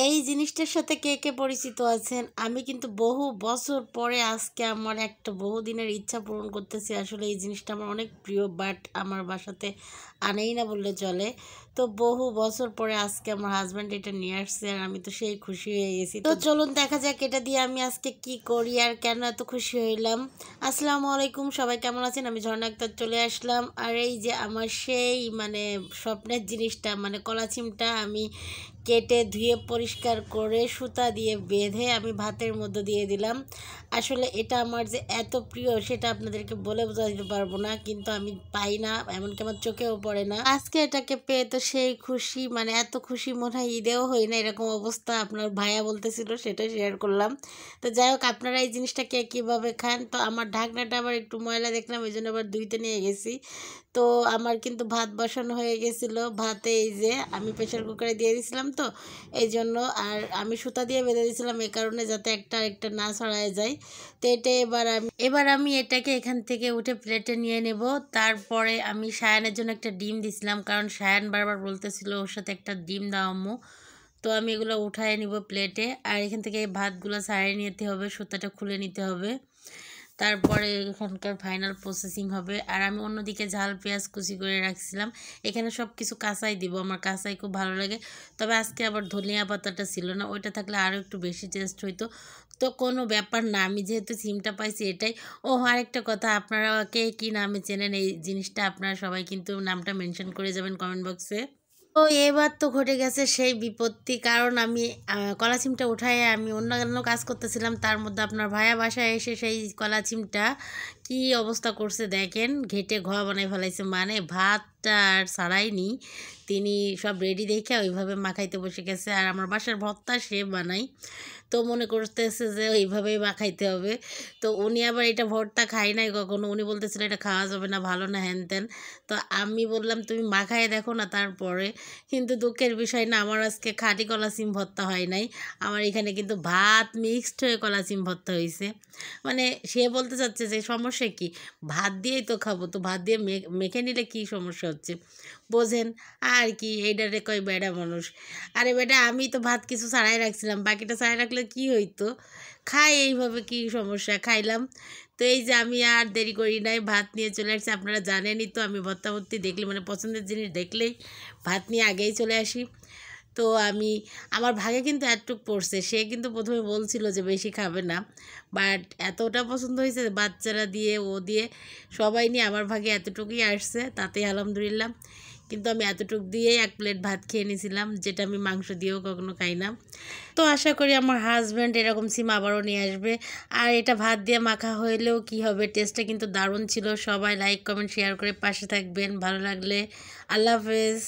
এই জিনিসটার সাথে কে কে পরিচিত আছেন? আমি কিন্তু বহু বছর পরে আজকে আমার একটা বহুদিনের ইচ্ছা পূরণ করতেছি। আসলে এই জিনিসটা আমার অনেক প্রিয়, বাট আমার বাসাতে আনেই না বললে চলে। তো বহু বছর পরে আজকে আমার হাজব্যান্ড এটা নিয়ে আসছে, আর আমি তো সেই খুশি হয়ে গেছি। তো চলুন দেখা যাক এটা দিয়ে আমি আজকে কি করি আর কেন এত খুশি হইলাম। আসসালামু আলাইকুম, সবাই কেমন আছেন? আমি ঝর্ণা আক্তার চলে আসলাম। আর এই যে আমার সেই স্বপ্নের জিনিসটা কলা চিমটা আমি কেটে ধুয়ে পরিষ্কার করে সুতা দিয়ে বেঁধে আমি ভাতের মধ্যে দিয়ে দিলাম। আসলে এটা আমার যে এত প্রিয় সেটা আপনাদেরকে বলে বোঝাতে পারবো না, কিন্তু আমি পাই না, এমনকি আমার চোখেও পড়ে না। আজকে এটাকে পেয়ে তো সেই খুশি, এত খুশি মনে হয় ঈদেও হই না, এরকম অবস্থা। আপনার ভাইয়া বলতেছিল, সেটা শেয়ার করলাম। তো যাই হোক, আপনারা এই জিনিসটাকে কীভাবে খান? তো আমার ঢাকনাটা আবার একটু ময়লা দেখলাম, এই জন্য আবার ধুইতে নিয়ে গেছি। তো আমার কিন্তু ভাত বসানো হয়ে গেছিলো। ভাতে এই যে আমি প্রেশার কুকারে দিয়ে দিয়েছিলাম, তো এই জন্য আর আমি সুতা দিয়ে বেঁধে দিয়েছিলাম এই কারণে যাতে একটা একটা না ছড়ায় যায়। তো এটা এবার আমি এটাকে এখান থেকে উঠে প্লেটে নিয়ে নেব। তারপরে আমি সায়ানের জন্য একটা ডিম দিছিলাম, কারণ সায়ান বারবার বলতেছিল ওর সাথে একটা ডিম দাও আম্মু। তো আমি এগুলো উঠায় নিব প্লেটে, আর এখান থেকে ভাতগুলো ছাড়িয়ে নিতে হবে, সুতাটা খুলে নিতে হবে। তারপরে এখানকার ফাইনাল প্রসেসিং হবে। আর আমি অন্যদিকে ঝাল পেঁয়াজ কুচি করে রাখছিলাম। এখানে সব কিছু কাঁচাই দিব, আমার কাঁচাই খুব ভালো লাগে। তবে আজকে আবার ধনিয়া পাতাটা ছিল না, ওইটা থাকলে আরও একটু বেশি টেস্ট হইতো। তো কোনো ব্যাপার না, আমি যেহেতু সিমটা পাইছি এটাই। ও আরেকটা কথা, আপনারা কে কী নামে চেনেন এই জিনিসটা? আপনারা সবাই কিন্তু নামটা মেনশন করে যাবেন কমেন্ট বক্সে। তো এবার তো ঘটে গেছে সেই বিপত্তি, কারণ আমি কলা চিমটা উঠায় আমি অন্যান্য কাজ করতেছিলাম, তার মধ্যে আপনার ভাইয়া বাসায় এসে সেই কলা চিমটা কী অবস্থা করছে দেখেন, ঘেটে ঘ বানাই ফেলাইছে। ভাতটা আর ছাড়াইনি, তিনি সব রেডি দেখে ওইভাবে মাখাইতে বসে গেছে। আর আমার বাসার ভর্তা সে বানাই, তো মনে করতেছে যে ওইভাবেই মাখাইতে হবে। তো উনি আবার এটা ভর্তা খায় নাই কখনো, উনি বলতেছিল এটা খাওয়া যাবে না, ভালো না, হ্যান ত্যান। তো আমি বললাম তুমি মাখায় দেখো না তারপরে। কিন্তু দুঃখের বিষয় না, আমার আজকে খাঁটি কলা সিম ভর্তা হয় নাই, আমার এখানে কিন্তু ভাত মিক্সড হয়ে কলা সিম ভর্তা হয়েছে। সে বলতে চাচ্ছে যে সমস্যা কি, ভাত দিয়েই তো খাবো, তো ভাত দিয়ে মেখে নিলে কি সমস্যা হচ্ছে বোঝেন। আর কি, এইটারে কয় বেড়া মানুষ। আরে বেটা, আমি তো ভাত কিছু ছাড়াই রাখছিলাম, বাকিটা ছাড়াই রাখলে কি হইতো, খাই এইভাবে, কি সমস্যা, খাইলাম। তো এই যে আমি আর দেরি করি নাই, ভাত নিয়ে চলে আসছি। আপনারা জানেনই তো আমি ভর্তা ভর্তি দেখলে পছন্দের জিনিস দেখলেই ভাত নিয়ে আগেই চলে আসি। তো আমার ভাগে কিন্তু এতটুক পড়ছে, সে কিন্তু প্রথমে বলছিল যে বেশি খাবে না, বাট এতটা পছন্দ হয়েছে, বাচ্চারা দিয়ে ও দিয়ে সবাই নিয়ে আমার ভাগে এতটুকুই আসছে, তাতেই আলহামদুলিল্লাহ। কিন্তু আমি এতটুক দিয়েই এক প্লেট ভাত খেয়ে নিয়েছিলাম, যেটা আমি মাংস দিয়েও কখনো খাই না। তো আশা করি আমার হাজব্যান্ড এরকম সিম আবারও নিয়ে আসবে। আর এটা ভাত দিয়ে মাখা হইলেও কি হবে, টেস্টটা কিন্তু দারুণ ছিল। সবাই লাইক কমেন্ট শেয়ার করে পাশে থাকবেন, ভালো লাগলে। আল্লাহ হাফেজ।